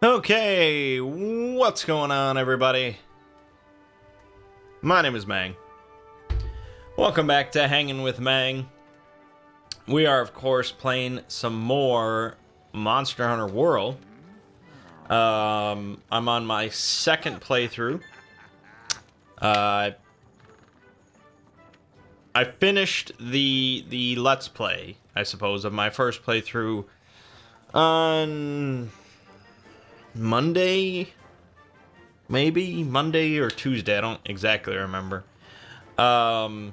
Okay, what's going on, everybody? My name is Mangg. Welcome back to Hanging with Mangg. We are, of course, playing some more Monster Hunter World. I'm on my second playthrough. I finished the Let's Play, I suppose, of my first playthrough on Monday, maybe Monday or Tuesday. I don't exactly remember. So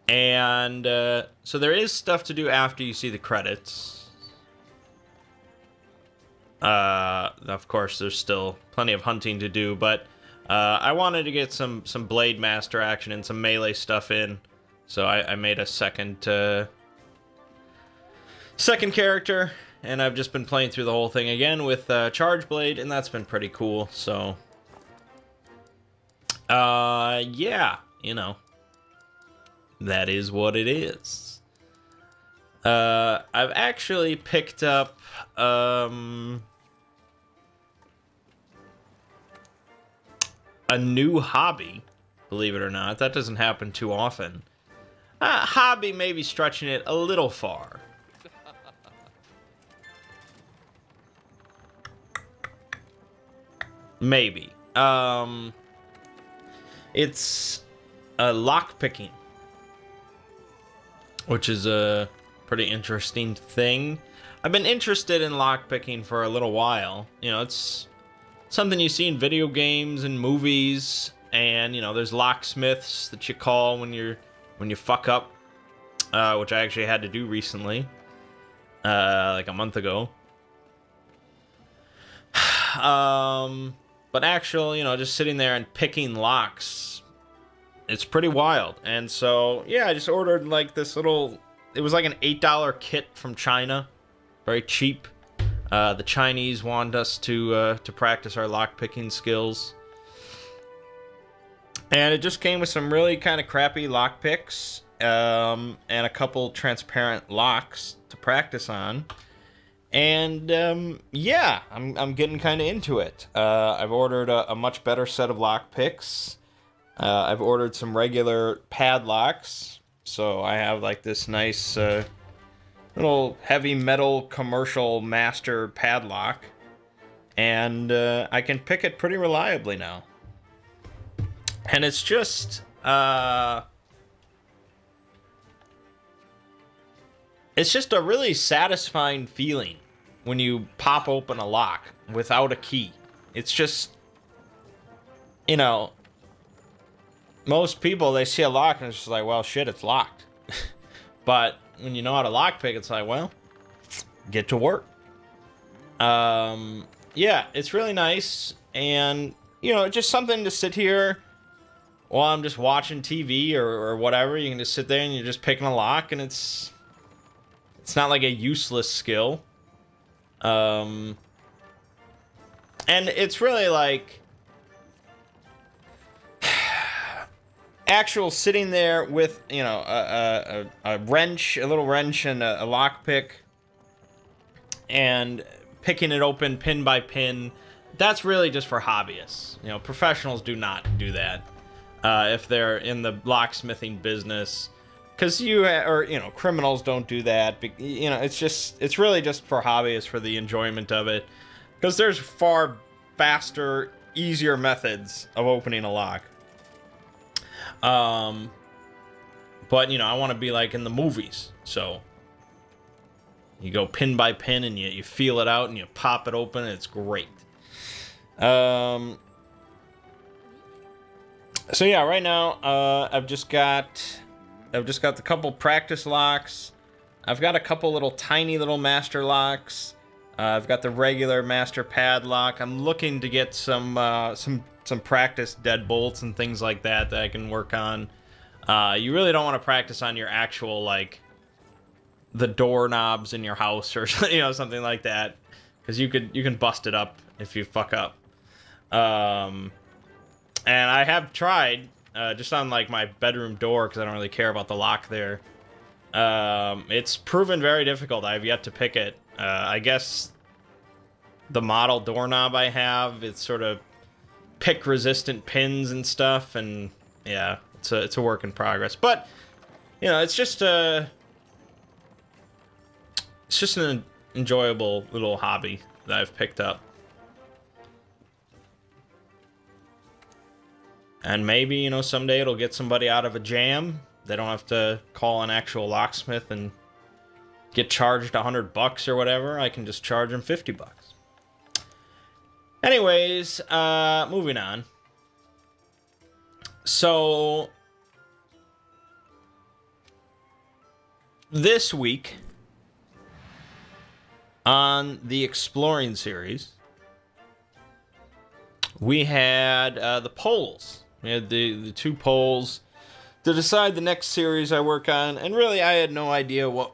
there is stuff to do after you see the credits. Of course, there's still plenty of hunting to do, but I wanted to get some Blade Master action and some melee stuff in, so I made a second character. And I've just been playing through the whole thing again with Charge Blade, and that's been pretty cool, so... yeah, you know. That is what it is. I've actually picked up, a new hobby, believe it or not. That doesn't happen too often. Hobby may be stretching it a little far. Maybe. It's lockpicking, which is a pretty interesting thing. I've been interested in lockpicking for a little while. You know, it's something you see in video games and movies, and you know, there's locksmiths that you call when you fuck up, which I actually had to do recently, like a month ago. But actually, you know, just sitting there and picking locks, it's pretty wild. And so, yeah, I just ordered like this little, it was like an $8 kit from China, very cheap. The Chinese want us to practice our lock picking skills. And it just came with some really kind of crappy lock picks, and a couple transparent locks to practice on. And, yeah, I'm getting kind of into it. I've ordered a much better set of lock picks. I've ordered some regular padlocks. So I have, like, this nice, little heavy metal commercial master padlock. And, I can pick it pretty reliably now. And it's just, it's just a really satisfying feeling when you pop open a lock without a key. It's just, you know, most people, they see a lock and it's just like, well, shit, it's locked. But when you know how to lockpick, it's like, well, get to work. Yeah, it's really nice. And, you know, just something to sit here while I'm just watching TV or whatever. You can just sit there and you're just picking a lock, and it's not like a useless skill. And it's really like actual sitting there with, you know, a wrench, a little wrench and a lockpick, and picking it open pin by pin. That's really just for hobbyists. You know, professionals do not do that. If they're in the locksmithing business. Because you know, criminals don't do that. You know, it's really just for hobbyists, for the enjoyment of it. Because there's far faster, easier methods of opening a lock. But, you know, I want to be like in the movies. So, you go pin by pin and you feel it out and you pop it open and it's great. So yeah, right now, I've just got the couple practice locks. I've got a couple little tiny little master locks. I've got the regular master padlock. I'm looking to get some practice deadbolts and things like that I can work on. You really don't want to practice on your actual, like, the doorknobs in your house or, you know, something like that, because you can bust it up if you fuck up. And I have tried, just on, like, my bedroom door, because I don't really care about the lock there. It's proven very difficult. I have yet to pick it. I guess the model doorknob I have. It's sort of pick resistant pins and stuff, and yeah, it's a work in progress. But you know, it's just an enjoyable little hobby that I've picked up. And maybe, you know, someday it'll get somebody out of a jam. They don't have to call an actual locksmith and get charged $100 or whatever. I can just charge them $50. Anyways, moving on. So this week on the Exploring series, we had the polls. We had the 2 polls to decide the next series I work on, and really I had no idea what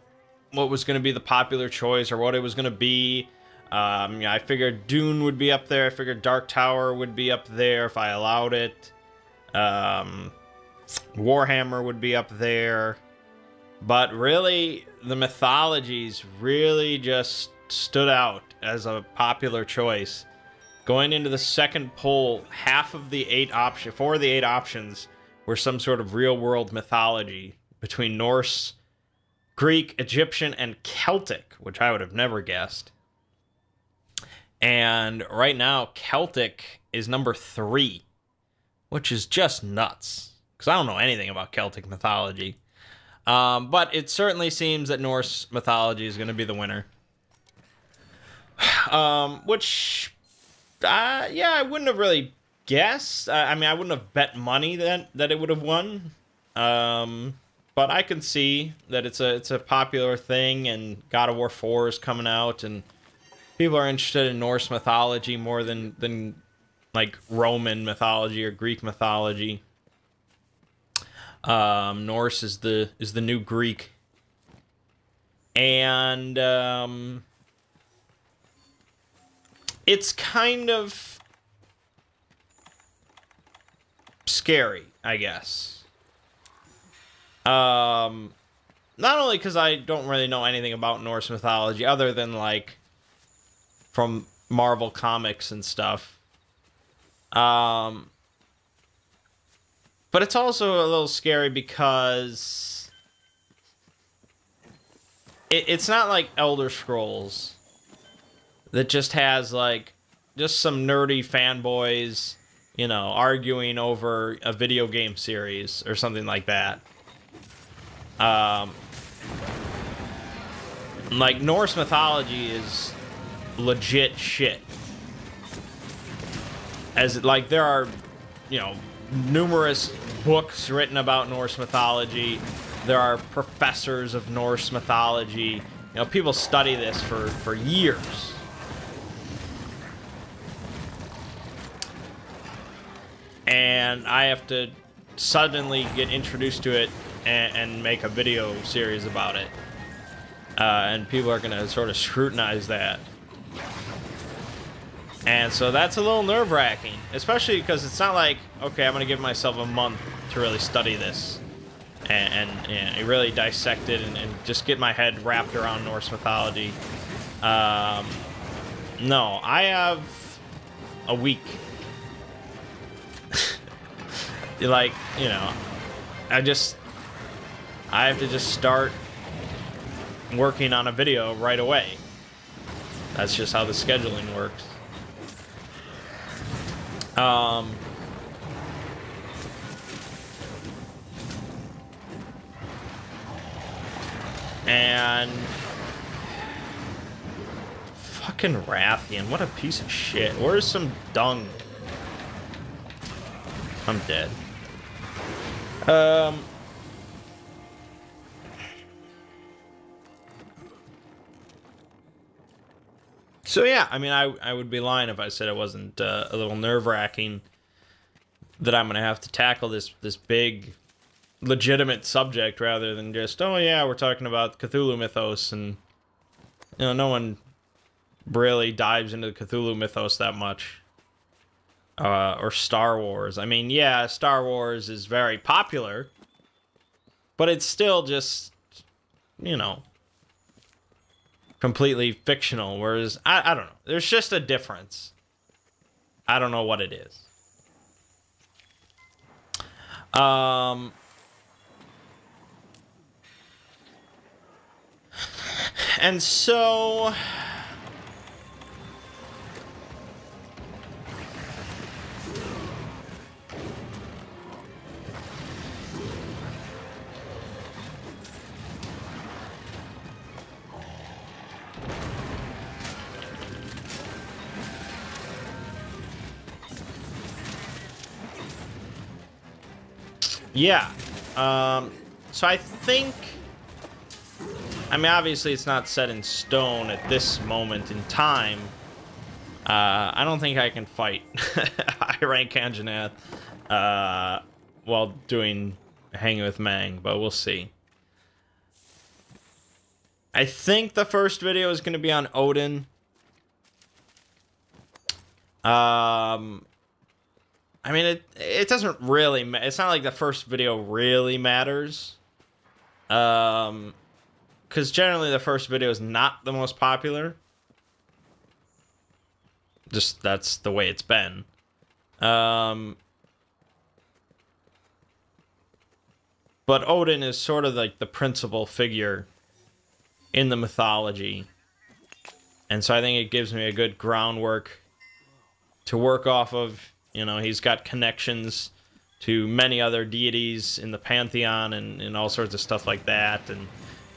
was going to be the popular choice or what it was going to be. Yeah, I figured Dune would be up there. I figured Dark Tower would be up there if I allowed it. Warhammer would be up there. But really, the mythologies really just stood out as a popular choice. Going into the second poll, half of the 4 of the 8 options were some sort of real-world mythology between Norse, Greek, Egyptian, and Celtic, which I would have never guessed. And right now, Celtic is number 3, which is just nuts, because I don't know anything about Celtic mythology. But it certainly seems that Norse mythology is going to be the winner. Which... yeah, I wouldn't have really guessed. I mean, I wouldn't have bet money that it would have won. But I can see that it's a popular thing, and God of War 4 is coming out, and people are interested in Norse mythology more than like Roman mythology or Greek mythology. Norse is the new Greek, and it's kind of scary, I guess. Not only because I don't really know anything about Norse mythology other than, like, from Marvel Comics and stuff. But it's also a little scary because it's not like Elder Scrolls that just has, like, just some nerdy fanboys, you know, arguing over a video game series or something like that. Like, Norse mythology is legit shit. Like, there are, you know, numerous books written about Norse mythology. There are professors of Norse mythology. You know, people study this for years. And I have to suddenly get introduced to it and make a video series about it. And people are going to sort of scrutinize that. And so that's a little nerve-wracking, especially because it's not like, okay, I'm going to give myself a month to really study this and really dissect it and just get my head wrapped around Norse mythology. No, I have a week. Like, you know, I have to just start working on a video right away. That's just how the scheduling works. And fucking Rathian, what a piece of shit. Where's some dung? I'm dead. So yeah, I mean, I would be lying if I said it wasn't a little nerve-wracking that I'm gonna have to tackle this big, legitimate subject rather than just, oh yeah, we're talking about Cthulhu mythos, and you know, no one really dives into the Cthulhu mythos that much. Or Star Wars. I mean, yeah, Star Wars is very popular, but it's still just, you know, completely fictional, whereas I don't know. There's just a difference. I don't know what it is. And so yeah. So I think, I mean, obviously it's not set in stone at this moment in time. I don't think I can fight high rank Anjanath while hanging with Mangg, but we'll see. I think the first video is going to be on Odin. I mean, it doesn't really it's not like the first video really matters. Because generally the first video is not the most popular. Just, that's the way it's been. But Odin is sort of like the principal figure in the mythology. And so I think it gives me a good groundwork to work off of. You know, he's got connections to many other deities in the pantheon and all sorts of stuff like that. And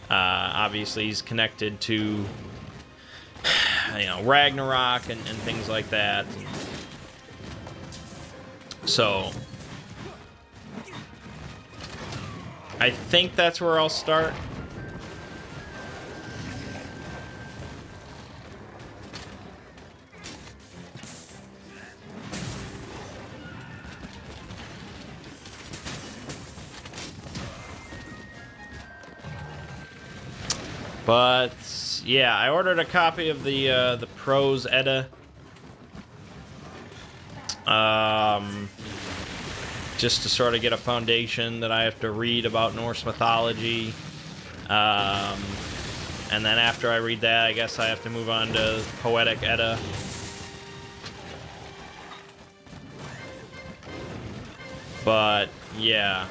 obviously he's connected to, you know, Ragnarok and things like that. So I think that's where I'll start. But yeah, I ordered a copy of the Prose Edda. Just to sort of get a foundation that I have to read about Norse mythology. And then after I read that, I guess I have to move on to Poetic Edda. But yeah,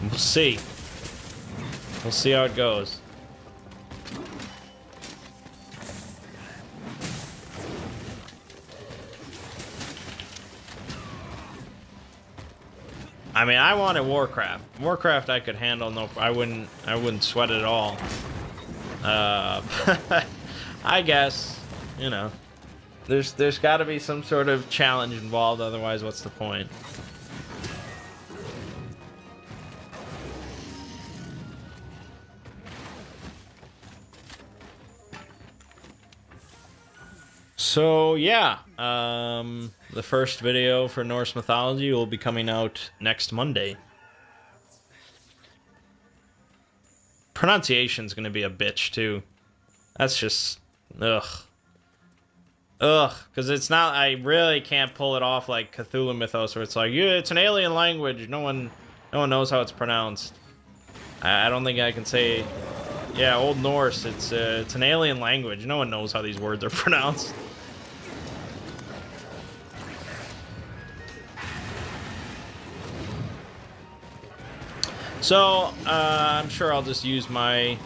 we'll see. We'll see how it goes. I mean, I wanted Warcraft. Warcraft I could handle. No, I wouldn't sweat it at all. I guess, you know, there's got to be some sort of challenge involved. Otherwise, what's the point? So yeah, the first video for Norse mythology will be coming out next Monday. Pronunciation's gonna be a bitch too. That's just ugh, because it's not. I really can't pull it off like Cthulhu Mythos, where it's like, yeah, it's an alien language. No one knows how it's pronounced. I don't think I can say, yeah, Old Norse. It's an alien language. No one knows how these words are pronounced. So, I'm sure I'll just use my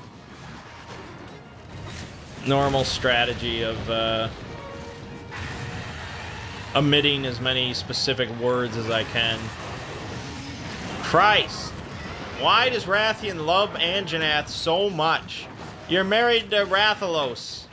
normal strategy of omitting as many specific words as I can. Christ! Why does Rathian love Anjanath so much? You're married to Rathalos.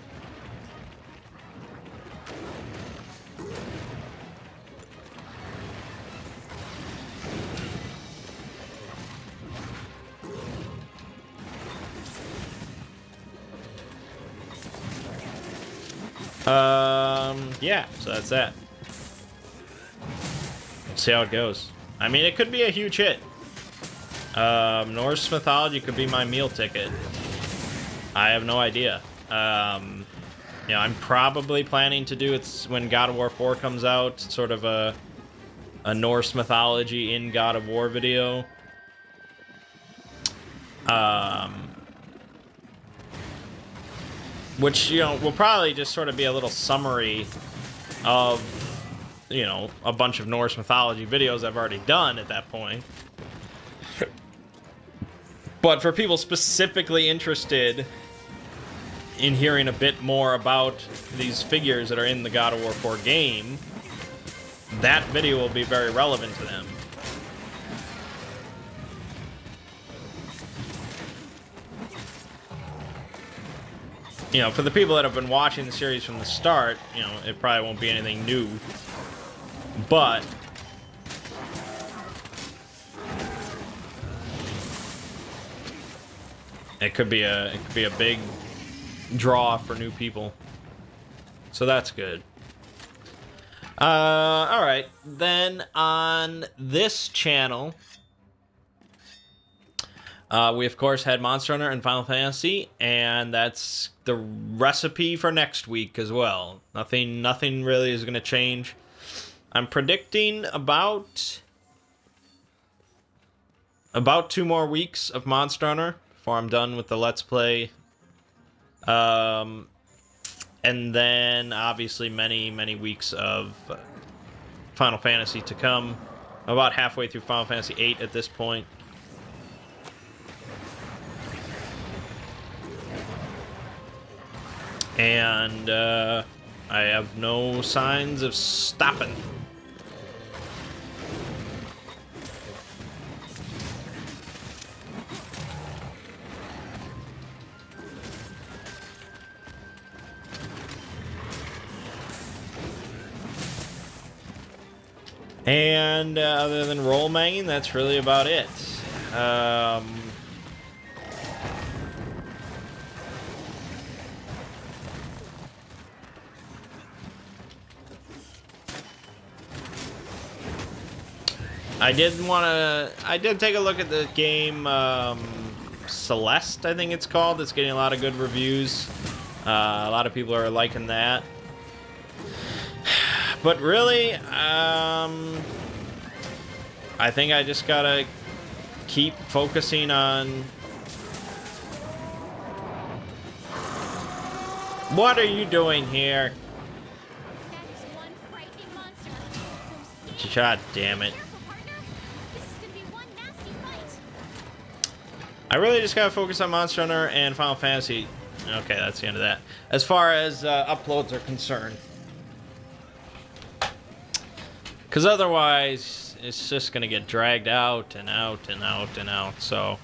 Yeah, so that's that. We'll see how it goes. I mean, it could be a huge hit. Norse mythology could be my meal ticket. I have no idea. You know, I'm probably planning to do it when God of War 4 comes out, sort of a a Norse mythology in God of War video. Which, you know, will probably just sort of be a little summary of, you know, a bunch of Norse mythology videos I've already done at that point. But for people specifically interested in hearing a bit more about these figures that are in the God of War 4 game, that video will be very relevant to them. You know, for the people that have been watching the series from the start, you know, it probably won't be anything new. But it could be a big draw for new people. So that's good. All right. Then on this channel, we of course had Monster Hunter and Final Fantasy, and that's the recipe for next week as well. Nothing really is going to change. I'm predicting about 2 more weeks of Monster Hunter before I'm done with the Let's Play. And then obviously many weeks of Final Fantasy to come. I'm about halfway through Final Fantasy VIII at this point. And I have no signs of stopping. And other than roll manging, that's really about it. I did take a look at the game Celeste, I think it's called. It's getting a lot of good reviews. A lot of people are liking that. But really, I think I just gotta keep focusing on... What are you doing here? God damn it. I really just gotta focus on Monster Hunter and Final Fantasy. Okay, that's the end of that. As far as uploads are concerned. Because otherwise, it's just going to get dragged out and out and out and out. So,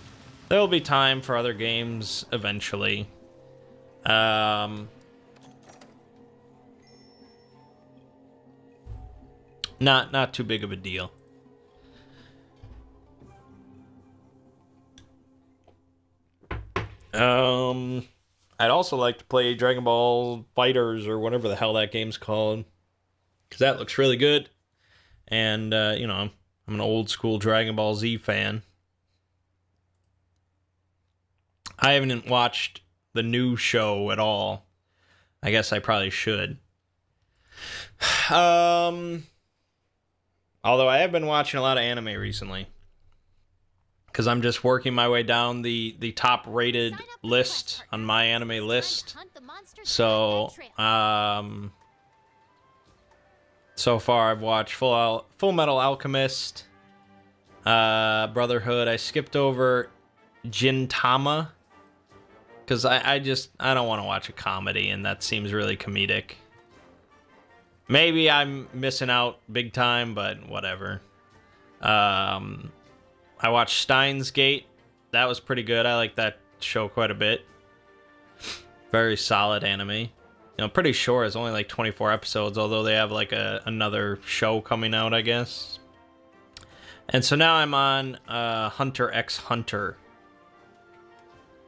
there will be time for other games eventually. Not too big of a deal. I'd also like to play Dragon Ball Fighters or whatever the hell that game's called. Because that looks really good. And, you know, I'm an old school Dragon Ball Z fan. I haven't watched the new show at all. I guess I probably should. Although I have been watching a lot of anime recently. Because I'm just working my way down the top rated list on my anime list. So, so far, I've watched Full Metal Alchemist, Brotherhood. I skipped over Gintama because I don't want to watch a comedy, and that seems really comedic. Maybe I'm missing out big time, but whatever. I watched Steins Gate. That was pretty good. I like that show quite a bit. Very solid anime. You know, pretty sure it's only like 24 episodes, although they have like another show coming out, I guess. And so now I'm on Hunter x Hunter.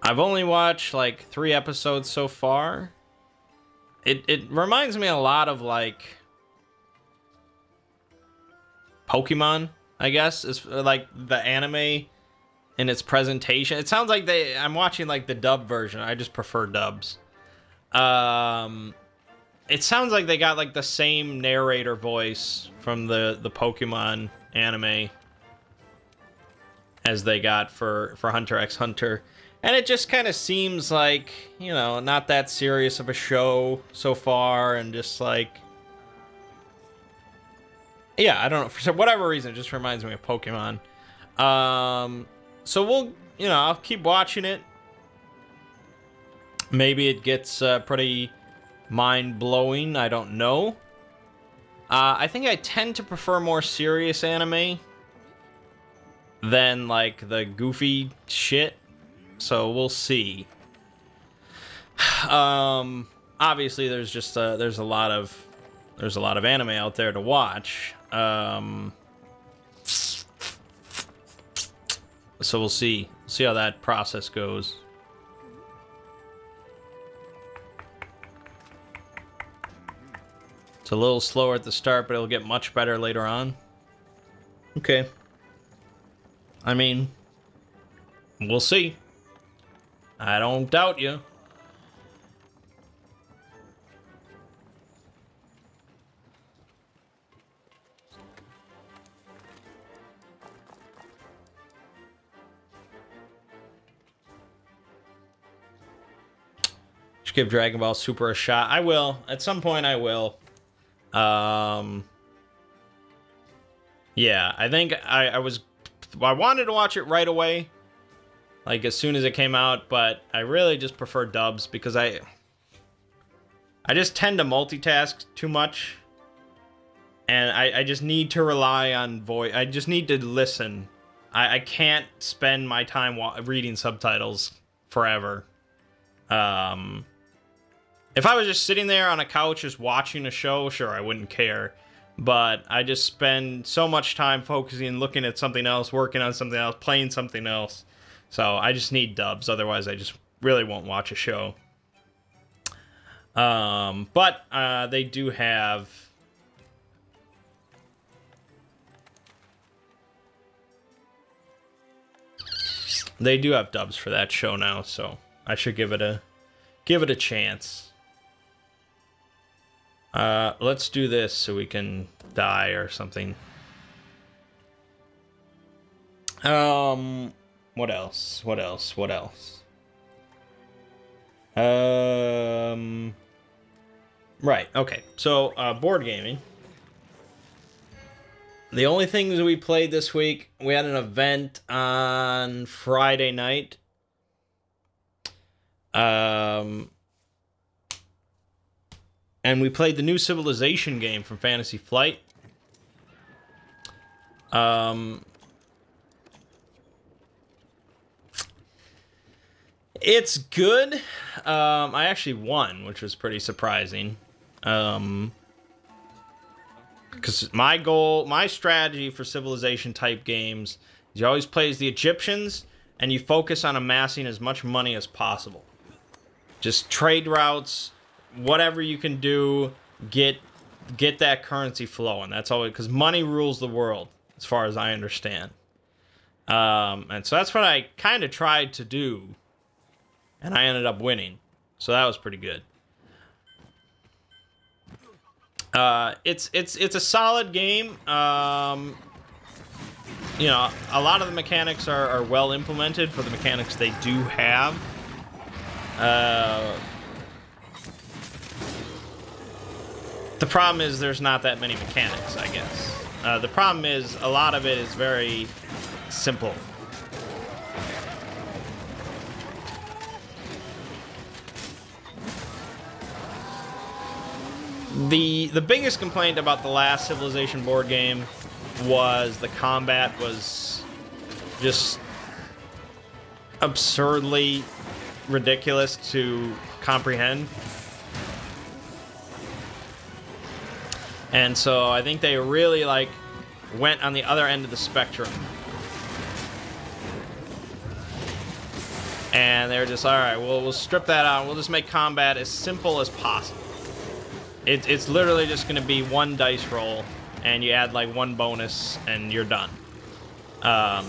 I've only watched like 3 episodes so far. It reminds me a lot of like Pokemon, I guess. It's like the anime in its presentation. It sounds like I'm watching like the dub version. I just prefer dubs. And it sounds like they got like the same narrator voice from the Pokemon anime as they got for Hunter x Hunter. And it just kind of seems like, you know, not that serious of a show so far, and just like, yeah, I don't know, for whatever reason, it just reminds me of Pokemon. So we'll, you know, I'll keep watching it. Maybe it gets pretty mind-blowing, I don't know. I think I tend to prefer more serious anime than, like, the goofy shit. So we'll see. Obviously, there's just there's a lot of anime out there to watch. So we'll see how that process goes. It's a little slower at the start, but it'll get much better later on. Okay. I mean, we'll see. I don't doubt you. Should give Dragon Ball Super a shot. I will. At some point, I will. Yeah, I think I wanted to watch it right away, like as soon as it came out, but I really just prefer dubs because I just tend to multitask too much, and I just need to rely on voice. I just need to listen. I can't spend my time reading subtitles forever. If I was just sitting there on a couch just watching a show, sure, I wouldn't care. But I just spend so much time focusing, looking at something else, working on something else, playing something else. So I just need dubs. Otherwise, I just really won't watch a show. But they do have... They do have dubs for that show now, so I should give it a chance. Let's do this so we can die or something. What else? Right, okay. So, board gaming. The only things we played this week, we had an event on Friday night. And we played the new Civilization game from Fantasy Flight. It's good. I actually won, which was pretty surprising. Because my strategy for Civilization type games is you always play as the Egyptians, and you focus on amassing as much money as possible. Just trade routes, whatever you can do, get that currency flowing. That's all, because money rules the world, as far as I understand. And so that's what I kind of tried to do, and I ended up winning. So that was pretty good. It's a solid game. You know, a lot of the mechanics are well implemented for the mechanics they do have. The problem is there's not that many mechanics, I guess. The problem is a lot of it is very simple. The biggest complaint about the last Civilization board game was the combat was just absurdly ridiculous to comprehend. And so I think they really, like, went on the other end of the spectrum. And they were just, alright, we'll strip that out. We'll just make combat as simple as possible. It's literally just going to be one dice roll, and you add, like, one bonus, and you're done.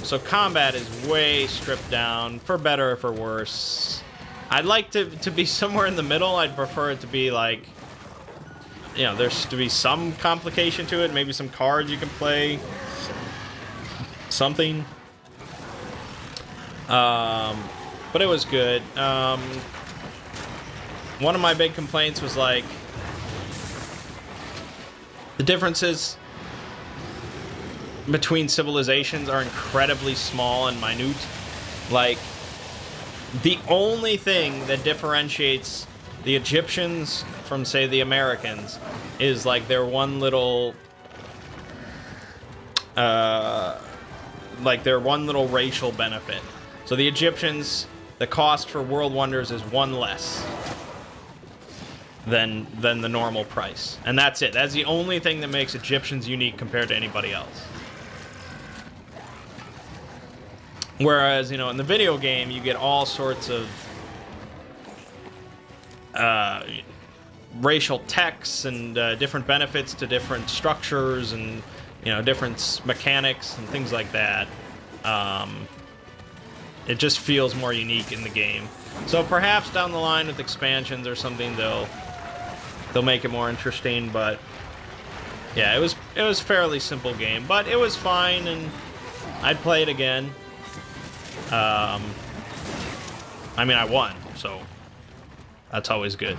So combat is way stripped down, for better or for worse. I'd like to be somewhere in the middle. I'd prefer it to be, like, you know, there's to be some complication to it. Maybe some cards you can play. Something. But it was good. One of my big complaints was like the differences between civilizations are incredibly small and minute. Like, the only thing that differentiates the Egyptians from, say, the Americans is like their one little racial benefit. So the Egyptians, the cost for World Wonders is one less than the normal price. And that's it. That's the only thing that makes Egyptians unique compared to anybody else. Whereas, you know, in the video game, you get all sorts of racial texts and different benefits to different structures and, you know, different mechanics and things like that. It just feels more unique in the game. So perhaps down the line with expansions or something, they'll make it more interesting. But yeah, it was a fairly simple game, but it was fine, and I'd play it again. I mean, I won, so that's always good.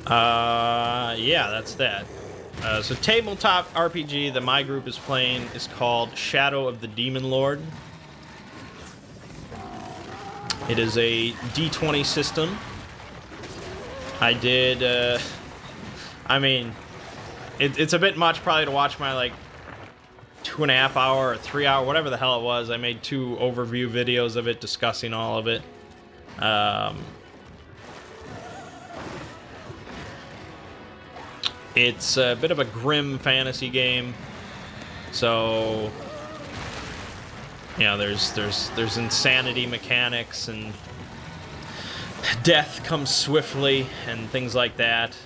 Yeah, that's that. So tabletop RPG that my group is playing is called Shadow of the Demon Lord. It is a D20 system. I did, I mean, it's a bit much probably to watch my, like, 2.5 hour or 3 hour, whatever the hell it was. I made 2 overview videos of it, discussing all of it. It's a bit of a grim fantasy game. So, you know, there's insanity mechanics, and death comes swiftly and things like that.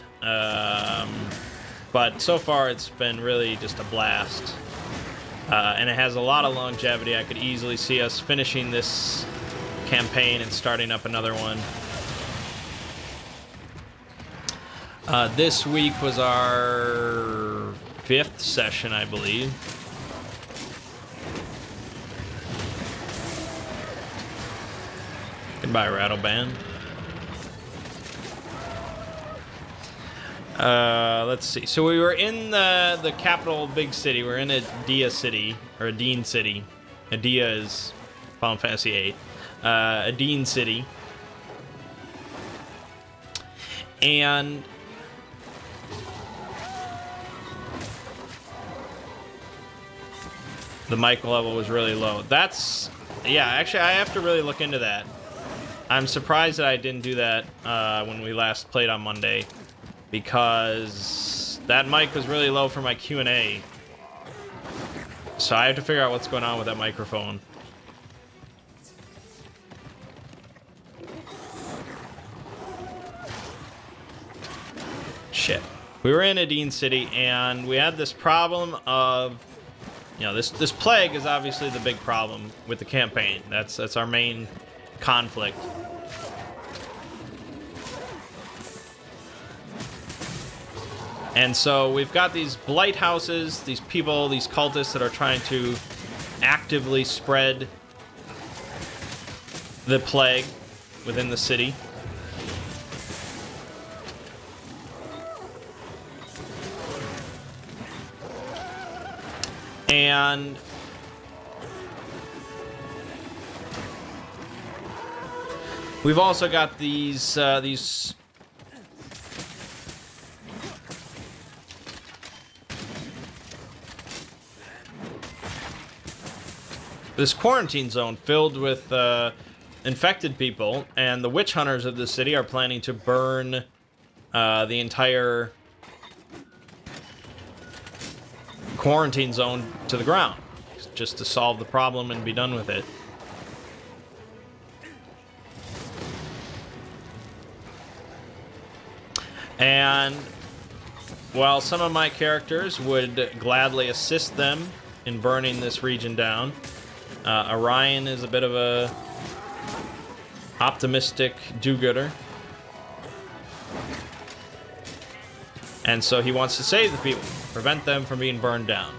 But so far it's been really just a blast. And it has a lot of longevity. I could easily see us finishing this campaign and starting up another one. This week was our 5th session, I believe. Goodbye, Rattle Band. Let's see. So we were in the capital big city. We're in Adia City, or Adine City. Adia is Final Fantasy VIII. Adine City. And the mic level was really low. That's, yeah, actually I have to really look into that. I'm surprised that I didn't do that when we last played on Monday, because that mic was really low for my Q&A. So I have to figure out what's going on with that microphone. Shit. We were in Adine City, and we had this problem of, you know, this plague is obviously the big problem with the campaign. That's our main conflict. And so we've got these blight houses, these people, these cultists that are trying to actively spread the plague within the city. And we've also got these this quarantine zone filled with infected people, and the witch hunters of the city are planning to burn the entire quarantine zone to the ground, just to solve the problem and be done with it. And while some of my characters would gladly assist them in burning this region down, Orion is a bit of a optimistic do-gooder, And so he wants to save the people, prevent them from being burned down.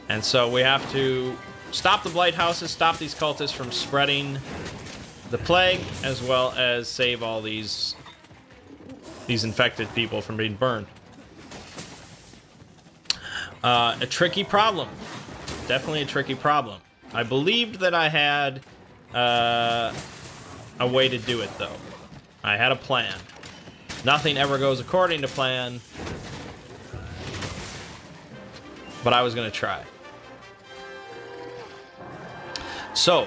And so we have to stop the blight houses, stop these cultists from spreading the plague, as well as save all these infected people from being burned. A tricky problem. Definitely a tricky problem. I believed that I had a way to do it, though. I had a plan. Nothing ever goes according to plan, but I was going to try. So,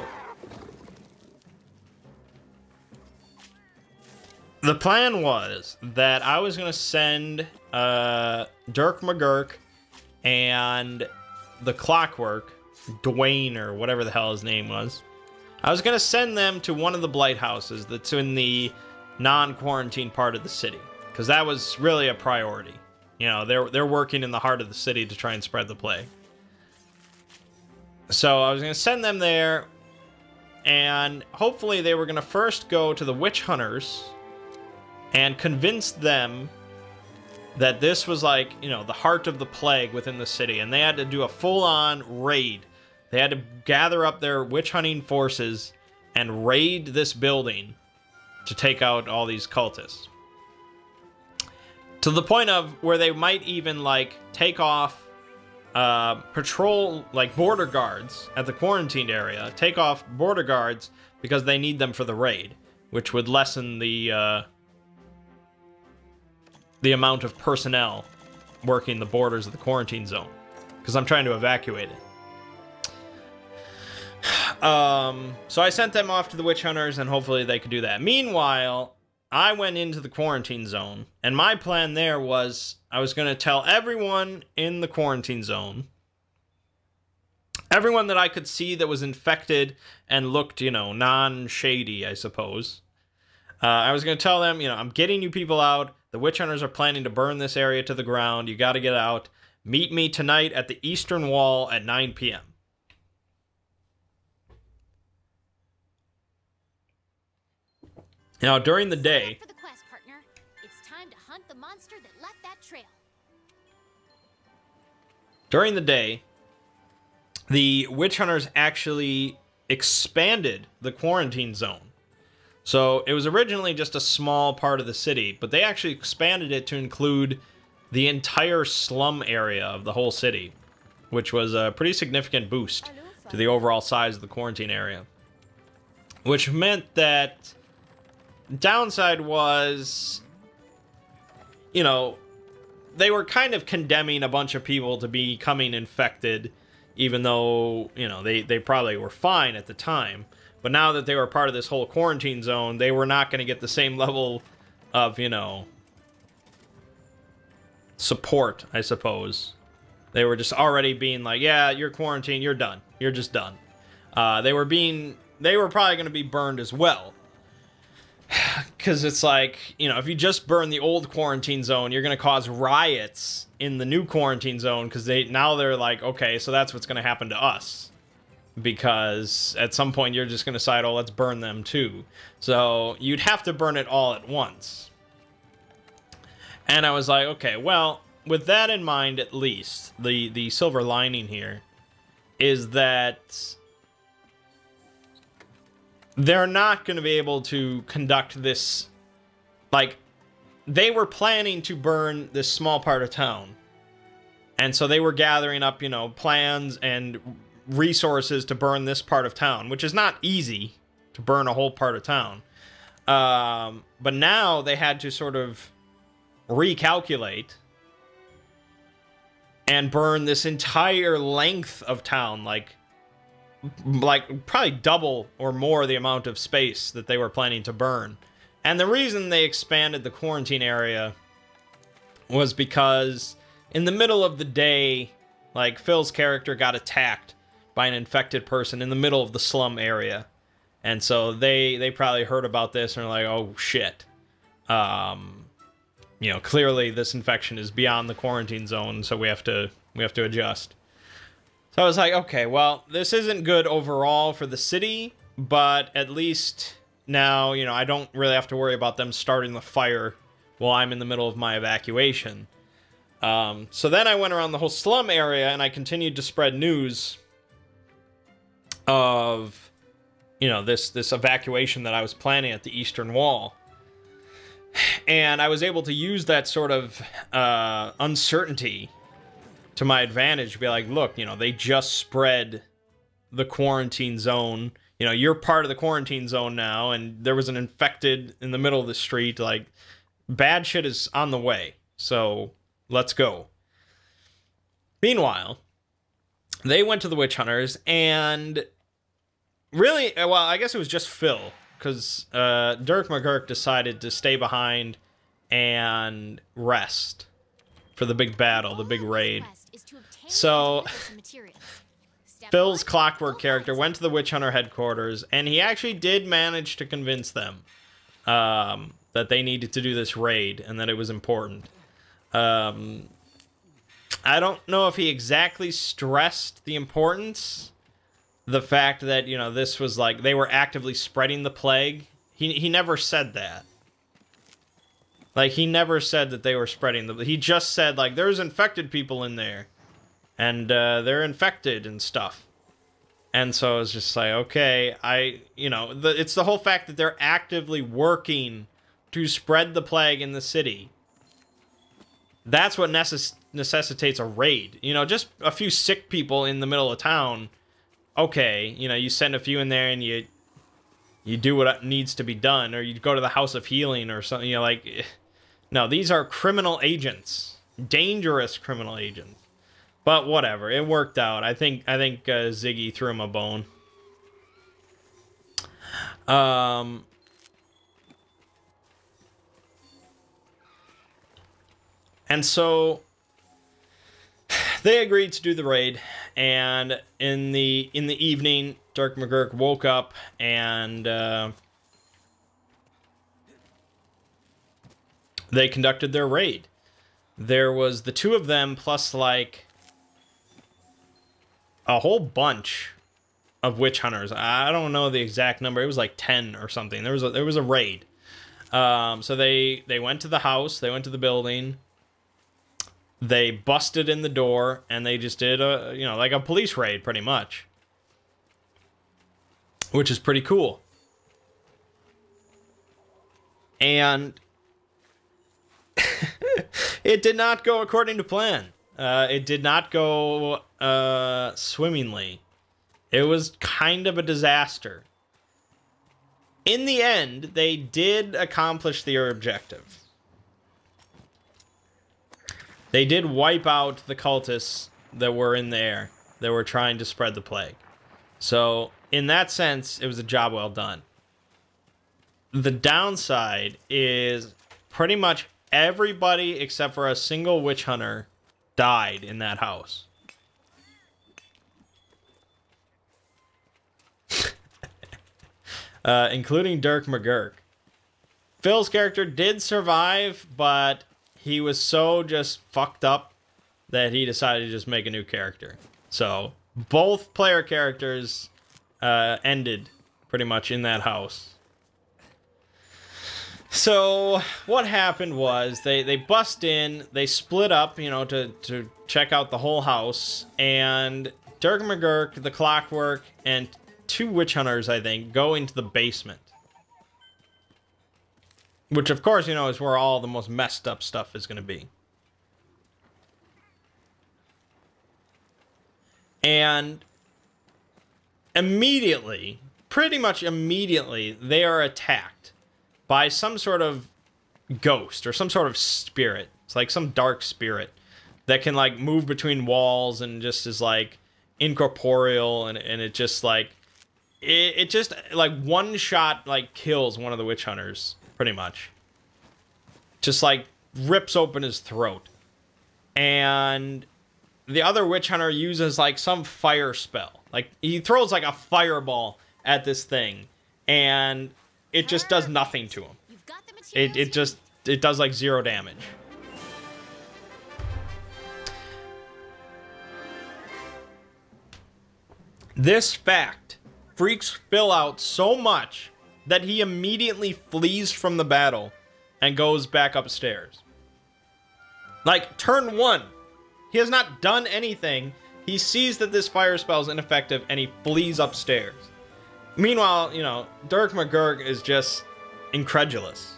the plan was that I was going to send Dirk McGurk and the Clockwork, Dwayne or whatever the hell his name was. I was going to send them to one of the blight houses that's in the non-quarantine part of the city, because that was really a priority. You know, they're working in the heart of the city to try and spread the plague. So I was going to send them there, and hopefully they were going to first go to the witch hunters and convince them that this was like, you know, the heart of the plague within the city, and they had to do a full-on raid. They had to gather up their witch hunting forces and raid this building to take out all these cultists. To the point of where they might even, like, take off patrol, like, border guards at the quarantined area, take off border guards because they need them for the raid, which would lessen the amount of personnel working the borders of the quarantine zone, because I'm trying to evacuate it. So I sent them off to the witch hunters, and hopefully they could do that. Meanwhile, I went into the quarantine zone, and my plan there was I was going to tell everyone in the quarantine zone, everyone that I could see that was infected and looked, you know, non-shady, I suppose. I was going to tell them, you know, I'm getting you people out. The witch hunters are planning to burn this area to the ground. You got to get out. Meet me tonight at the eastern wall at 9 p.m. Now, during the day, For the quest, partner. It's time to hunt the monster that left that trail. during the day, the witch hunters actually expanded the quarantine zone. So it was originally just a small part of the city, but they actually expanded it to include the entire slum area of the whole city, which was a pretty significant boost to the overall size of the quarantine area. Which meant that downside was, you know, they were kind of condemning a bunch of people to becoming infected, even though, you know, they probably were fine at the time. But now that they were part of this whole quarantine zone, they were not going to get the same level of, you know, support, I suppose. They were just already being like, yeah, you're quarantined, you're done. You're just done. They were probably going to be burned as well. Because it's like, you know, if you just burn the old quarantine zone, you're going to cause riots in the new quarantine zone, because now they're like, okay, so that's what's going to happen to us. Because at some point you're just going to decide, oh, let's burn them too. So you'd have to burn it all at once. And I was like, okay, well, with that in mind, at least, the silver lining here is that they're not going to be able to conduct this, like, they were planning to burn this small part of town. And so they were gathering up, you know, plans and resources to burn this part of town, which is not easy to burn a whole part of town. But now they had to sort of recalculate and burn this entire length of town, like probably double or more the amount of space that they were planning to burn. And the reason they expanded the quarantine area was because in the middle of the day, like, Phil's character got attacked by an infected person in the middle of the slum area. And so they probably heard about this and are like, oh shit. You know, clearly this infection is beyond the quarantine zone, so we have to adjust. So I was like, okay, well, this isn't good overall for the city, but at least now, you know, I don't really have to worry about them starting the fire while I'm in the middle of my evacuation. So then I went around the whole slum area and I continued to spread news of, you know, this evacuation that I was planning at the Eastern Wall. And I was able to use that sort of uncertainty to my advantage to be like, look, you know, they just spread the quarantine zone. You know, you're part of the quarantine zone now, and there was an infected in the middle of the street. Like, bad shit is on the way. So, let's go. Meanwhile, they went to the witch hunters, and really, well, I guess it was just Phil, because Dirk McGurk decided to stay behind and rest for the big battle, the big raid. So, Phil's Clockwork character went to the witch hunter headquarters, and he actually did manage to convince them that they needed to do this raid and that it was important. I don't know if he exactly stressed the importance, the fact that, you know, this was like they were actively spreading the plague. He never said that. Like, he never said that they were spreading the... He just said, like, there's infected people in there. And they're infected and stuff. And so I was just like, okay, you know, it's the whole fact that they're actively working to spread the plague in the city. That's what necessitates a raid. You know, just a few sick people in the middle of town. Okay, you know, you send a few in there and you do what needs to be done, or you go to the House of Healing or something. You know, like, no, these are criminal agents, dangerous criminal agents. But whatever, it worked out. I think Ziggy threw him a bone. And so they agreed to do the raid, and in the evening, Dirk McGurk woke up and they conducted their raid. There was the two of them plus like a whole bunch of witch hunters. I don't know the exact number. It was like 10 or something. There was a raid. So they went to the house. They went to the building. They busted in the door, and they just did a, you know, like a police raid, pretty much. Which is pretty cool. And it did not go according to plan. It did not go swimmingly. It was kind of a disaster. In the end, they did accomplish their objective. They did wipe out the cultists that were in there that were trying to spread the plague. So, in that sense, it was a job well done. The downside is pretty much everybody except for a single witch hunter died in that house. Including Dirk McGurk. Phil's character did survive, but he was so just fucked up that he decided to just make a new character. So, both player characters ended pretty much in that house. So, what happened was, they bust in, they split up, you know, to check out the whole house, and Dirk McGurk, the Clockwork, and 2 witch hunters, I think, go into the basement. Which, of course, you know, is where all the most messed up stuff is going to be. And immediately, pretty much immediately, they are attacked by some sort of ghost or some sort of spirit. It's like some dark spirit that can, like, move between walls and just is, like, incorporeal, and it just, like, it just, like, one shot, like, kills one of the witch hunters. Pretty much. Just, like, rips open his throat. And the other witch hunter uses, like, some fire spell. Like, he throws, like, a fireball at this thing. And it just does nothing to him. It does, like, 0 damage. This fact freaks Phil out so much that he immediately flees from the battle and goes back upstairs. Like, turn 1. He has not done anything. He sees that this fire spell is ineffective, and he flees upstairs. Meanwhile, you know, Dirk McGurk is just incredulous.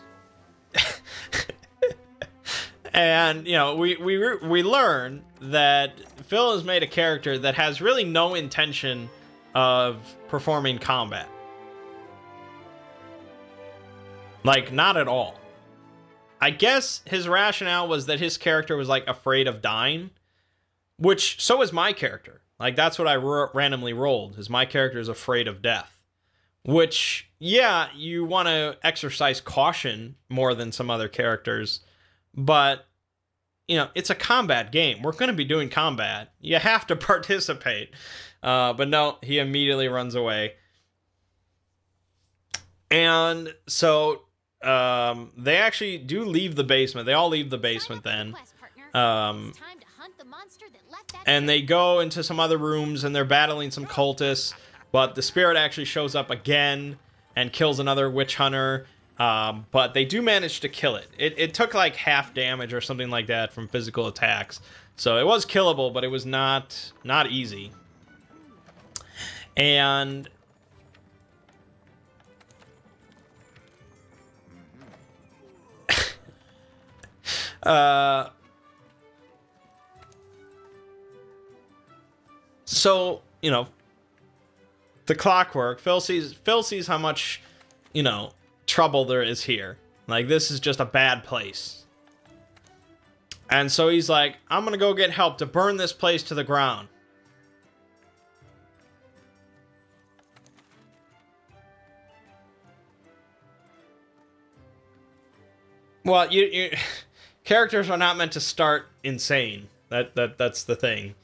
And, you know, we learn that Phil has made a character that has really no intention of performing combat. Like, not at all. I guess his rationale was that his character was, like, afraid of dying. Which, so is my character. Like, that's what I randomly rolled, is my character is afraid of death. Which, yeah, you want to exercise caution more than some other characters. But, you know, it's a combat game. We're going to be doing combat. You have to participate. But no, he immediately runs away. And so they actually do leave the basement. They all leave the basement then. And they go into some other rooms and they're battling some cultists. But the spirit actually shows up again and kills another witch hunter. But they do manage to kill it. It took like half damage or something like that from physical attacks. So it was killable, but it was not easy. And so, you know, the clockwork, Phil sees how much, you know, trouble there is here. Like, this is just a bad place. And so he's like, I'm gonna go get help to burn this place to the ground. Well, you characters are not meant to start insane. That's the thing.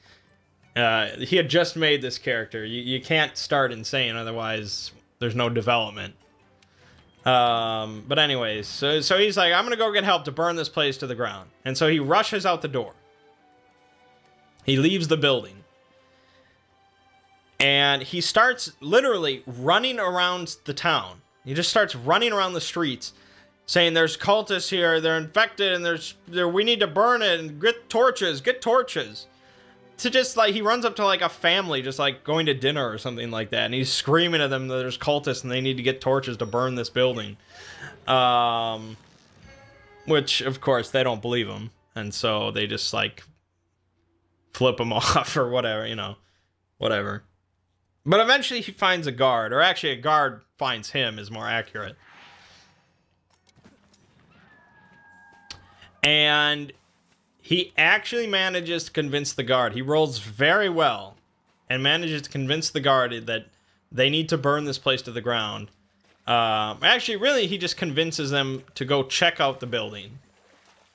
He had just made this character. You can't start insane, otherwise there's no development. But anyways, so he's like, I'm gonna go get help to burn this place to the ground. And so he rushes out the door. He leaves the building. And he starts literally running around the town. He just starts running around the streets, saying there's cultists here, they're infected, and we need to burn it, and get torches. To just, like, he runs up to, like, a family just, like, going to dinner or something like that, and he's screaming at them that there's cultists and they need to get torches to burn this building. Which, of course, they don't believe him, and so they just, like, flip him off or whatever, you know, whatever. But eventually he finds a guard, or actually a guard finds him, is more accurate. And he actually manages to convince the guard. He rolls very well and manages to convince the guard that they need to burn this place to the ground. Actually, really, he just convinces them to go check out the building.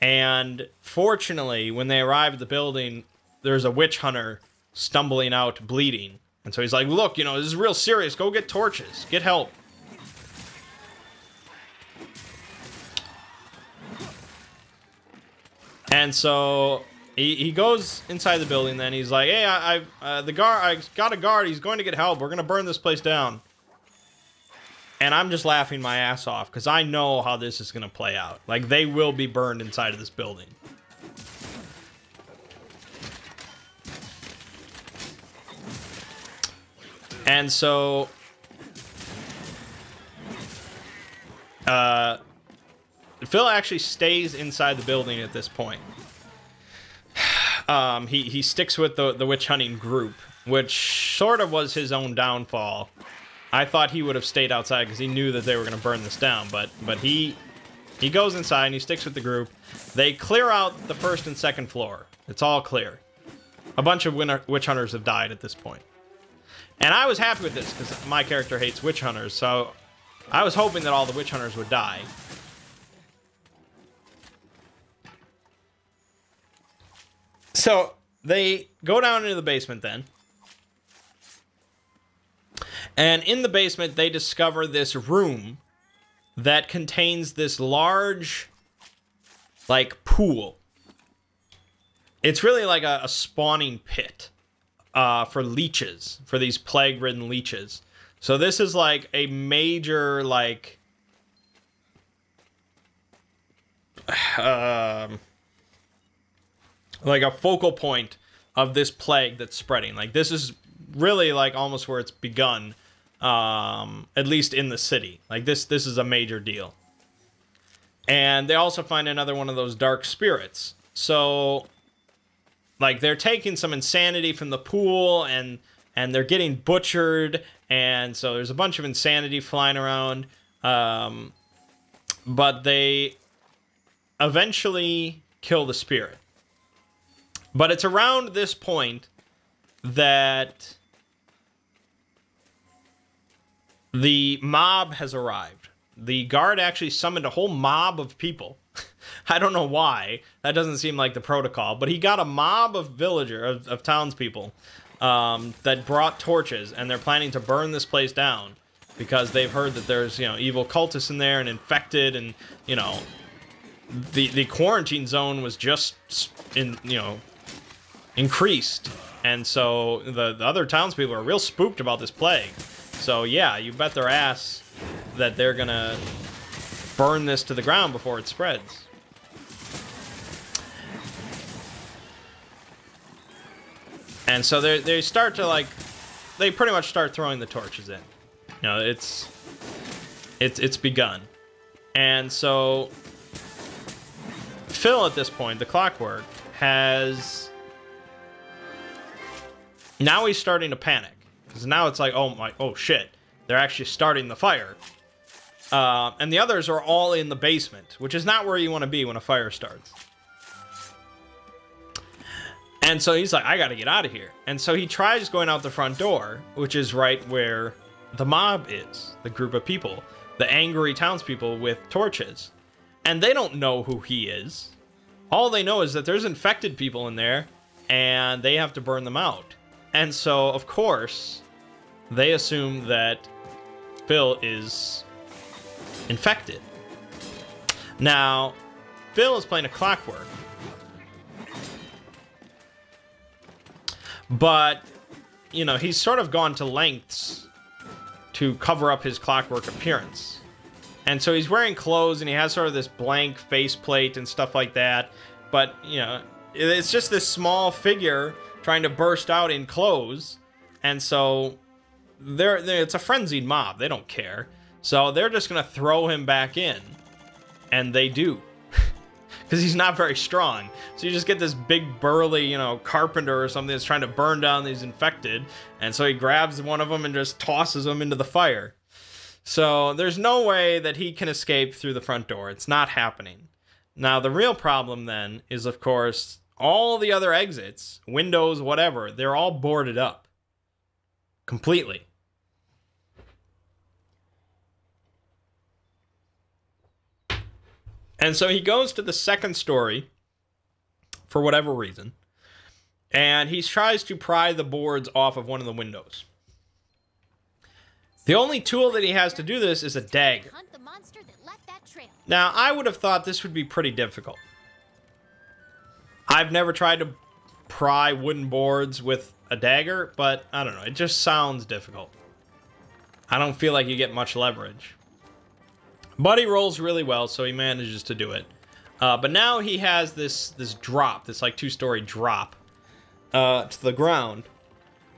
And fortunately, when they arrive at the building, there's a witch hunter stumbling out, bleeding. And so he's like, look, you know, this is real serious. Go get torches. Get help. And so he goes inside the building. Then he's like, "Hey, I got a guard. He's going to get help. We're gonna burn this place down." And I'm just laughing my ass off because I know how this is gonna play out. Like, they will be burned inside of this building. And so, Phil actually stays inside the building at this point. He sticks with the witch hunting group, which sort of was his own downfall. I thought he would have stayed outside because he knew that they were going to burn this down, but he goes inside and he sticks with the group. They clear out the first and second floor. It's all clear. A bunch of witch hunters have died at this point. And I was happy with this because my character hates witch hunters, so I was hoping that all the witch hunters would die. So they go down into the basement then. And in the basement, they discover this room that contains this large, like, pool. It's really like a spawning pit for leeches, for these plague-ridden leeches. So this is like a major, like, like a focal point of this plague that's spreading. Like, this is really like almost where it's begun, at least in the city. Like, this is a major deal. And they also find another one of those dark spirits. So, like, they're taking some insanity from the pool, and they're getting butchered, and so there's a bunch of insanity flying around. But they eventually kill the spirit. But it's around this point that the mob has arrived. The guard actually summoned a whole mob of people. I don't know why. That doesn't seem like the protocol. But he got a mob of of townspeople that brought torches, and they're planning to burn this place down because they've heard that there's, you know, evil cultists in there and infected, and, you know, the quarantine zone was just increased, and so the other townspeople are real spooked about this plague. So yeah, you bet their ass that they're gonna burn this to the ground before it spreads. And so they start to, like, they pretty much start throwing the torches in. You know, it's begun. And so Phil, at this point, the Clockwork, has... Now he's starting to panic. Because now it's like, oh shit, they're actually starting the fire. And the others are all in the basement, which is not where you want to be when a fire starts. And so he's like, I gotta get out of here. And so he tries going out the front door, which is right where the mob is, the group of people, the angry townspeople with torches. And they don't know who he is. All they know is that there's infected people in there, and they have to burn them out. And so, of course, they assume that Phil is infected. Now, Phil is playing a Clockwork. But, you know, he's sort of gone to lengths to cover up his Clockwork appearance. And so he's wearing clothes, and he has sort of this blank faceplate and stuff like that. But, you know, it's just this small figure trying to burst out in clothes. And so it's a frenzied mob. They don't care. So they're just going to throw him back in. And they do. Because he's not very strong. So you just get this big burly, you know, carpenter or something that's trying to burn down these infected. And so he grabs one of them and just tosses them into the fire. So there's no way that he can escape through the front door. It's not happening. Now, the real problem then is, of course, all the other exits, windows, whatever, they're all boarded up. Completely. And so he goes to the second story, for whatever reason, and he tries to pry the boards off of one of the windows. The only tool that he has to do this is a dagger. Hunt the monster that left that trail. Now, I would have thought this would be pretty difficult. I've never tried to pry wooden boards with a dagger, but I don't know, it just sounds difficult. I don't feel like you get much leverage. But he rolls really well, so he manages to do it. But now he has this drop, this like 2-story drop to the ground.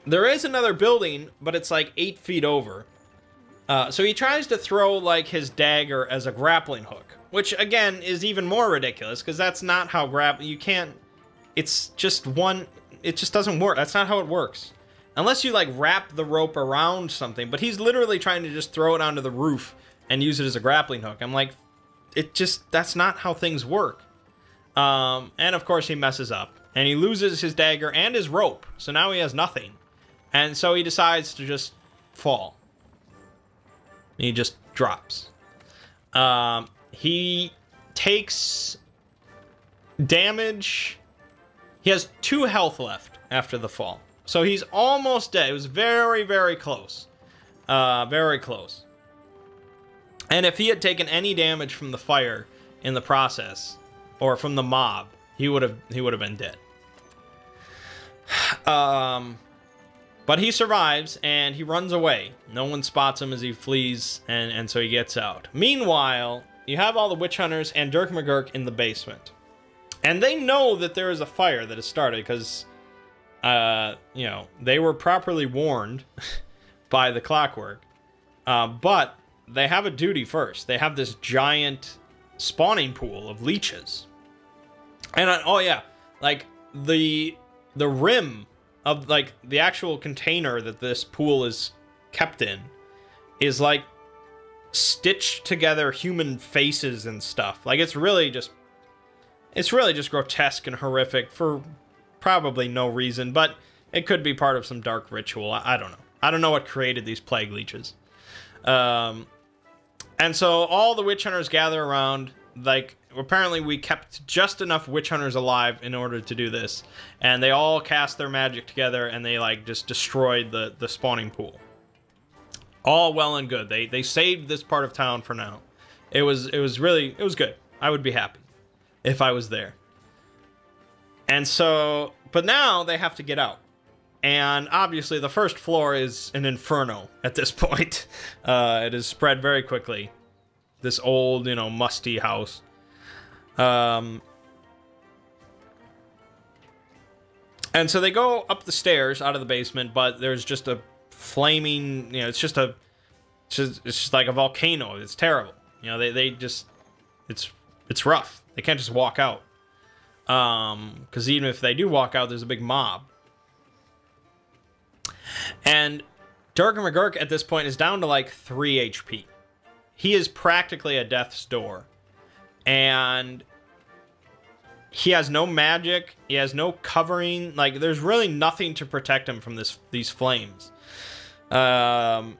There is another building, but it's like 8 feet over. So he tries to throw like his dagger as a grappling hook, which again is even more ridiculous because that's not how you can't. It's just one. It just doesn't work. That's not how it works. Unless you like wrap the rope around something. But he's literally trying to just throw it onto the roof and use it as a grappling hook. I'm like, that's not how things work. And of course he messes up and he loses his dagger and his rope. So now he has nothing. And so he decides to just fall. He just drops. He takes damage. He has 2 health left after the fall. So he's almost dead. It was very, very close. Very close. And if he had taken any damage from the fire in the process, or from the mob, he would have been dead. But he survives, and he runs away. No one spots him as he flees, and so he gets out. Meanwhile, you have all the witch hunters and Dirk McGurk in the basement. And they know that there is a fire that has started because, you know, they were properly warned by the Clockwork. But they have a duty first. They have this giant spawning pool of leeches. And, oh yeah, like, the rim of, like, the actual container that this pool is kept in is, like, stitched together human faces and stuff. Like, it's really just grotesque and horrific for probably no reason, but it could be part of some dark ritual. I don't know. I don't know what created these plague leeches. And so all the witch hunters gather around. Like, apparently we kept just enough witch hunters alive in order to do this. And they all cast their magic together, and they, like, just destroyed the spawning pool. All well and good. They saved this part of town for now. It was good. I would be happy if I was there. And so, but now they have to get out. And obviously the first floor is an inferno at this point. It is spread very quickly. This old, you know, musty house. And so they go up the stairs out of the basement, but there's just a flaming, you know, it's just like a volcano. It's terrible. You know, they just, it's rough. They can't just walk out. Because even if they do walk out, there's a big mob. And Dirk McGurk at this point is down to like 3 HP. He is practically at death's door. And he has no magic. He has no covering. Like, there's really nothing to protect him from these flames. And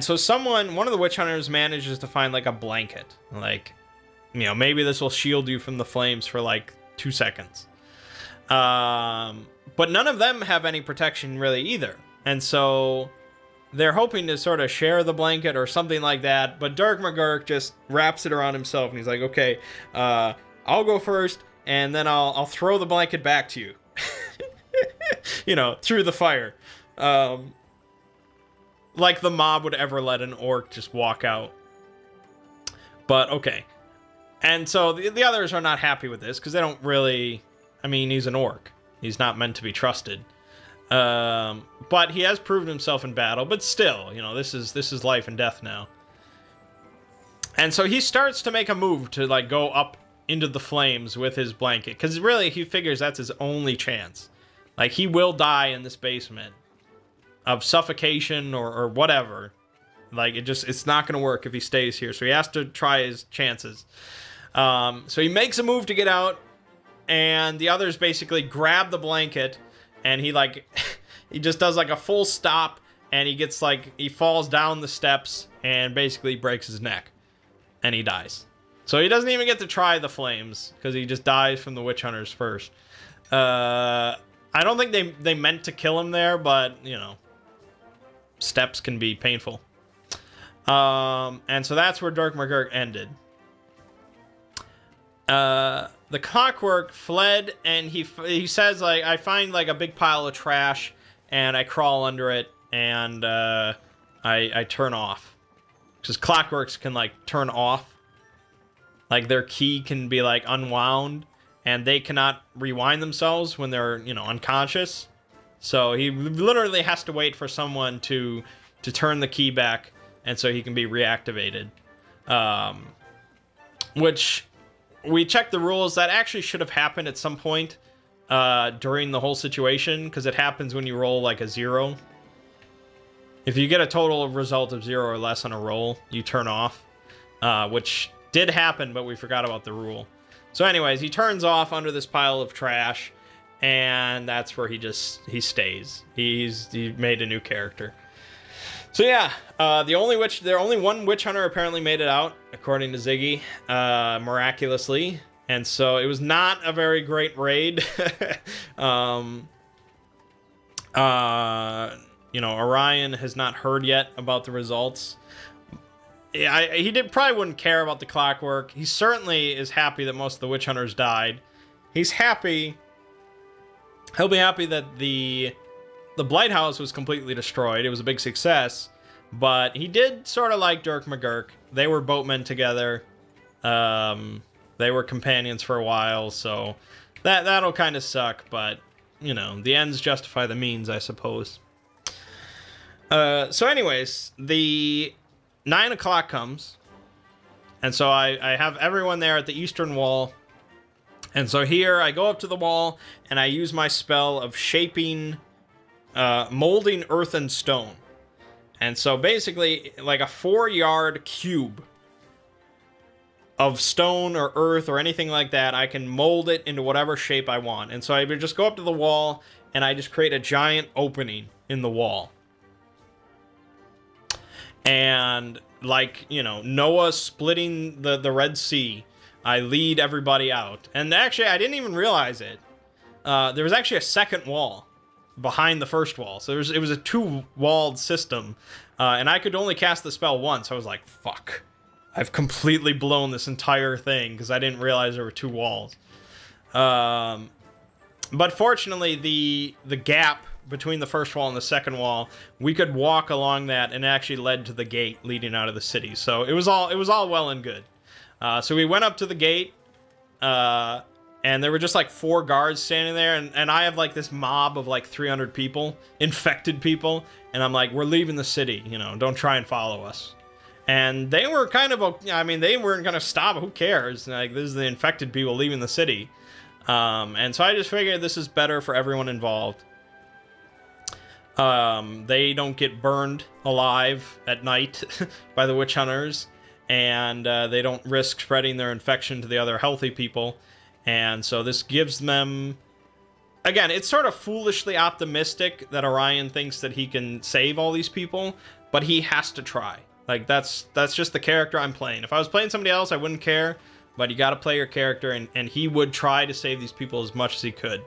so one of the witch hunters manages to find like a blanket. Like, you know, maybe this will shield you from the flames for like 2 seconds. But none of them have any protection really either. And so they're hoping to sort of share the blanket or something like that. But Dirk McGurk just wraps it around himself and he's like, okay, I'll go first and then I'll throw the blanket back to you. You know, through the fire. Like the mob would ever let an orc just walk out. But okay. And so the others are not happy with this because they don't really... I mean, he's an orc. He's not meant to be trusted. But he has proven himself in battle. But still, you know, this is life and death now. And so he starts to make a move to, like, go up into the flames with his blanket. Because really, he figures that's his only chance. Like, he will die in this basement of suffocation or whatever. Like, it's not going to work if he stays here. So he has to try his chances. So he makes a move to get out. And the others basically grab the blanket, and he, like, he just does, like, a full stop, and he gets, like, he falls down the steps and basically breaks his neck, and he dies. So he doesn't even get to try the flames, because he just dies from the witch hunters first. I don't think they meant to kill him there, but, you know, steps can be painful. And so that's where Dirk McGurk ended. The Clockwork fled, and he says, like, I find, like, a big pile of trash, and I crawl under it, and I turn off. Because Clockworks can, like, turn off. Like, their key can be, like, unwound, and they cannot rewind themselves when they're, you know, unconscious. So he literally has to wait for someone to turn the key back, and so he can be reactivated. Which... we checked the rules. That actually should have happened at some point during the whole situation, because it happens when you roll like a 0. If you get a total result of 0 or less on a roll, you turn off, which did happen, but we forgot about the rule. So anyways, he turns off under this pile of trash, and that's where he stays. He made a new character. So yeah, the only one witch hunter apparently made it out, according to Ziggy, miraculously, and so it was not a very great raid. You know, Orion has not heard yet about the results. He probably wouldn't care about the Clockwork. He certainly is happy that most of the witch hunters died. He's happy. He'll be happy that the Blight House was completely destroyed. It was a big success, But he did sort of like Dirk McGurk. They were boatmen together. They were companions for a while, so that'll kind of suck, but, you know, the ends justify the means, I suppose. So anyways, the 9 o'clock comes, and so I have everyone there at the eastern wall, and so here I go up to the wall, and I use my spell of shaping, molding earth and stone. And so basically, like a 4-yard cube of stone or earth or anything like that, I can mold it into whatever shape I want. And so I would just go up to the wall, and I just create a giant opening in the wall. And like, you know, Noah splitting the Red Sea, I lead everybody out. And actually, I didn't even realize it. There was actually a second wall behind the first wall. So it was a 2-walled system. And I could only cast the spell once. I was like, fuck. I've completely blown this entire thing because I didn't realize there were 2 walls. But fortunately, the gap between the first wall and the second wall, we could walk along that, and it actually led to the gate leading out of the city. So it was all well and good. So we went up to the gate, and there were just like 4 guards standing there, and I have like this mob of like 300 people, infected people, and I'm like, we're leaving the city, you know, don't try and follow us. And they were kind of, I mean, they weren't going to stop. Who cares? Like, this is the infected people leaving the city. And so I just figured this is better for everyone involved. They don't get burned alive at night by the witch hunters. And they don't risk spreading their infection to the other healthy people. And so this gives them... Again, it's sort of foolishly optimistic that Orion thinks that he can save all these people. But he has to try. Like, that's just the character I'm playing. If I was playing somebody else, I wouldn't care. But you gotta play your character, and he would try to save these people as much as he could.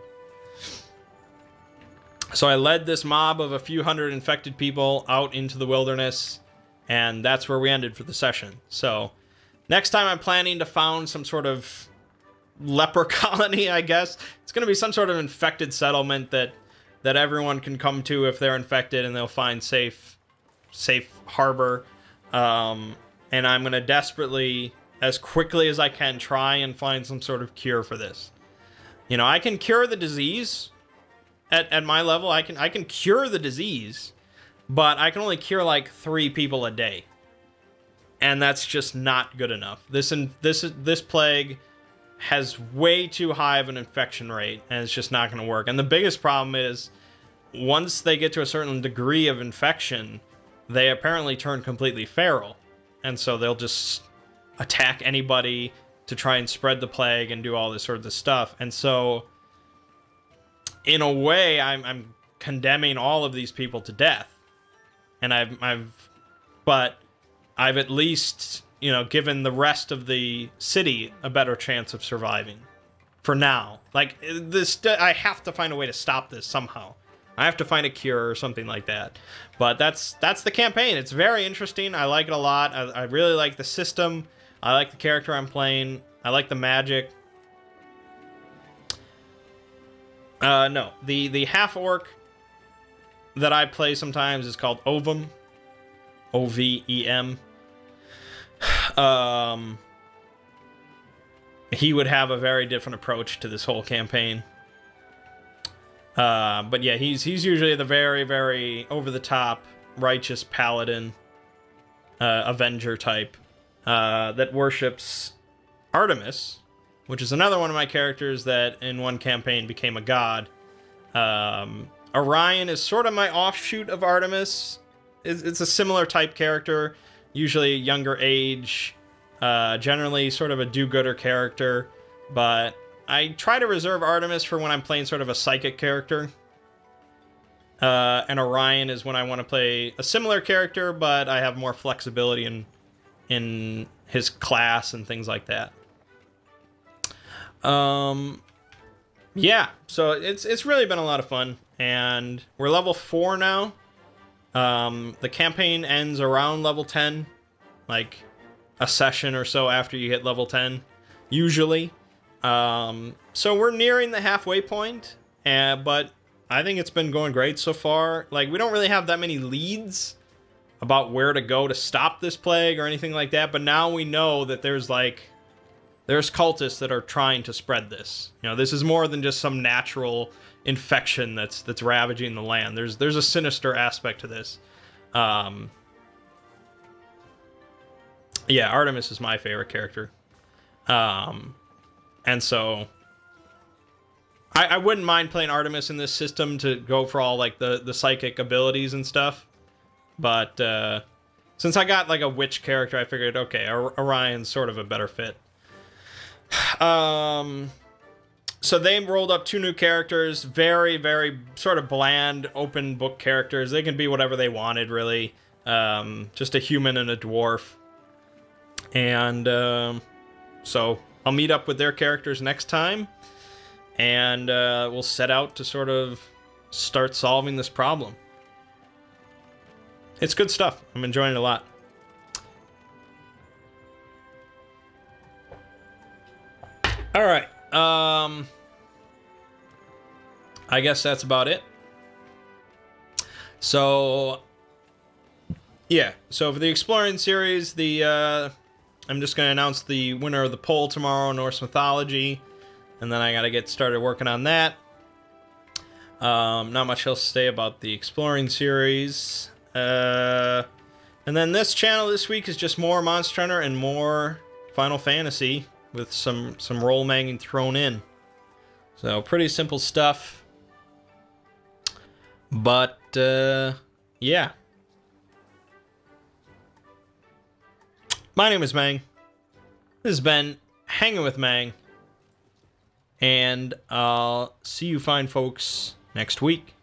So I led this mob of a few hundred infected people out into the wilderness, and that's where we ended for the session. So, next time I'm planning to found some sort of leper colony, I guess. It's gonna be some sort of infected settlement that everyone can come to if they're infected, and they'll find safe harbor. And I'm going to desperately, as quickly as I can, try and find some sort of cure for this. You know, I can cure the disease at my level. I can cure the disease, but I can only cure like 3 people a day. And that's just not good enough. This plague has way too high of an infection rate, and it's just not going to work. And the biggest problem is, once they get to a certain degree of infection, they apparently turn completely feral, and so they'll just attack anybody to try and spread the plague and do all this sort of stuff. And so, in a way, I'm condemning all of these people to death, and but I've at least, you know, given the rest of the city a better chance of surviving for now. Like, I have to find a way to stop this somehow. I have to find a cure or something like that. But that's the campaign. It's very interesting. I like it a lot. I really like the system. I like the character I'm playing. I like the magic. No. The half-orc that I play sometimes is called Ovem. O-V-E-M. He would have a very different approach to this whole campaign. But yeah, he's usually the very, very over-the-top, righteous paladin, avenger type, that worships Artemis, which is another one of my characters that in one campaign became a god. Orion is sort of my offshoot of Artemis. It's a similar type character, usually younger age, generally sort of a do-gooder character, but I try to reserve Artemis for when I'm playing sort of a psychic character. And Orion is when I want to play a similar character, but I have more flexibility in his class and things like that. Yeah, so it's really been a lot of fun, and we're level 4 now. The campaign ends around level 10, like a session or so after you hit level 10, usually. So we're nearing the halfway point, but I think it's been going great so far. Like, we don't really have that many leads about where to go to stop this plague or anything like that, but now we know that there's cultists that are trying to spread this. You know, this is more than just some natural infection that's ravaging the land. There's a sinister aspect to this. Yeah, Artemis is my favorite character. And so I wouldn't mind playing Artemis in this system to go for all like the psychic abilities and stuff. But since I got like a witch character, I figured, okay, Orion's sort of a better fit. So they rolled up 2 new characters, very, very sort of bland, open book characters. They can be whatever they wanted, really. Just a human and a dwarf. And so I'll meet up with their characters next time, and we'll set out to sort of start solving this problem. It's good stuff. I'm enjoying it a lot. All right. I guess that's about it. So, yeah. So for the Exploring series, I'm just going to announce the winner of the poll tomorrow, Norse mythology, and then I got to get started working on that. Not much else to say about the Exploring series. And then this channel this week is just more Monster Hunter and more Final Fantasy with some role-manging thrown in. So pretty simple stuff. But, yeah. My name is Mangg. This has been Hanging with Mangg. And I'll see you fine folks next week.